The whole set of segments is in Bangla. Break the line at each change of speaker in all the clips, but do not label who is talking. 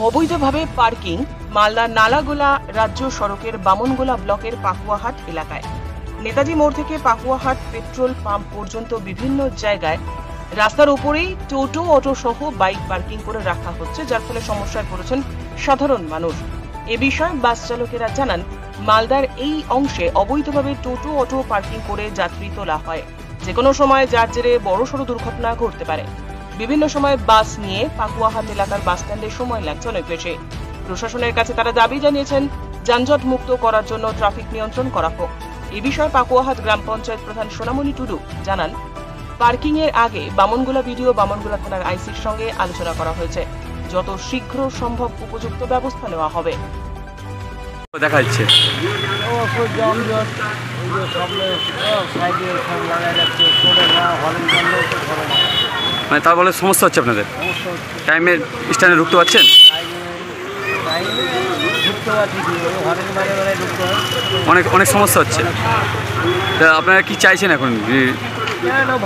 অবৈধভাবে পার্কিং মালদার নালাগোলা রাজ্য সড়কের বামনগোলা ব্লকের পাকুয়াহাট এলাকায়। নেতাজি মোড় থেকে পাকুয়াহাট পেট্রোল পাম্প পর্যন্ত বিভিন্ন জায়গায় রাস্তার উপরেই টোটো, অটো সহ বাইক পার্কিং করে রাখা হচ্ছে, যার ফলে সমস্যায় পড়েছেন সাধারণ মানুষ। এ বিষয়ে বাস চালকেরা জানান, মালদার এই অংশে অবৈধভাবে টোটো, অটো পার্কিং করে যাত্রী তোলা হয়। যে কোনো সময় যার জেরে বড়সড় দুর্ঘটনা ঘটতে পারে। বিভিন্ন সময় বাস নিয়ে পাকুয়াহাট এলাকার বাস স্ট্যান্ডে সময় লাগছে অনেক বেশি। প্রশাসনের কাছে তারা দাবি জানিয়েছেন, যানজট মুক্ত করার জন্য ট্রাফিক নিয়ন্ত্রণ করা হোক। এ বিষয়ে পাকুয়াহাট গ্রাম পঞ্চায়েত প্রধান সোনামণি টুডু জানান, পার্কিং এর আগে বামনগোলা বিডিও, বামনগোলা থানার আইসির সঙ্গে আলোচনা করা হয়েছে। যত শীঘ্র সম্ভব উপযুক্ত ব্যবস্থা নেওয়া হবে।
দেখা যাচ্ছে মানে তার বলে সমস্যা হচ্ছে আপনাদের? টাইমের স্ট্যান্ডে ঢুকতে পারছেন? অনেক অনেক সমস্যা হচ্ছে। তা আপনারা কি চাইছেন এখন?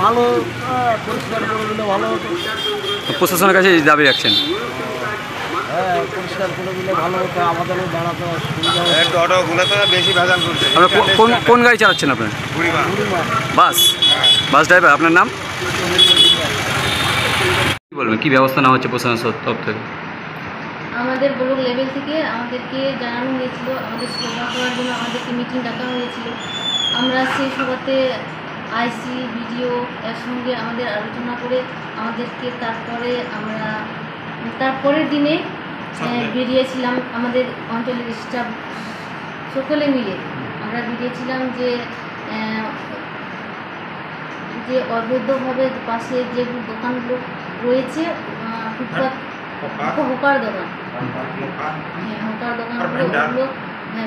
ভালো পরিষ্কার করে দিলে ভালো হতো।
প্রশাসনের কাছে দাবি রাখছেন?
হ্যাঁ, পরিষ্কার করে দিলে ভালো হতো, আমাদেরও দাঁড়াতে সুবিধা হতো।
অটোগুলোতে বেশি ভেজাল করছে।
আপনার কোন গাড়ি চালাচ্ছেন আপনার? বাস। বাস ড্রাইভার, আপনার নাম? কি বলবেন, কি ব্যবস্থা নেওয়া হচ্ছে প্রশাসনের তরফ থেকে?
আমাদের ব্লক লেভেল থেকে আমাদেরকে জানানো হয়েছিল, আমাদের সেবা করার জন্য আমাদেরকে মিটিং ডাকা হয়েছিল। আমরা সেই সভাতে আইসি, বিডিও এর সঙ্গে আমাদের আলোচনা করে আমাদেরকে তারপরে আমরা তারপরের দিনে বেরিয়েছিলাম। আমাদের অঞ্চলের স্টাফ সকলে মিলে আমরা বেরিয়েছিলাম যে অবৈধভাবে পাশে যে দোকানগুলো রয়েছে, ফুটপাত হোকার দোকান, হোকার দোকানগুলো, ওগুলো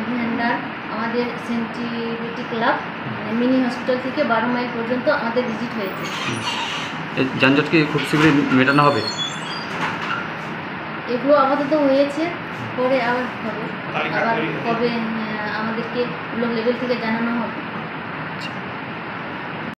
ভেন্ডার, আমাদের সেন্টিভিটি ক্লাব, মিনি হসপিটাল থেকে 12 মাইল পর্যন্ত আমাদের ভিজিট হয়েছে।
যানজট কি খুব শীঘ্রই মেটানো হবে?
এগুলো আপাতত হয়েছে, পরে আবার হবে, আবার কবে আমাদেরকে ব্লক লেভেল থেকে জানানো হবে।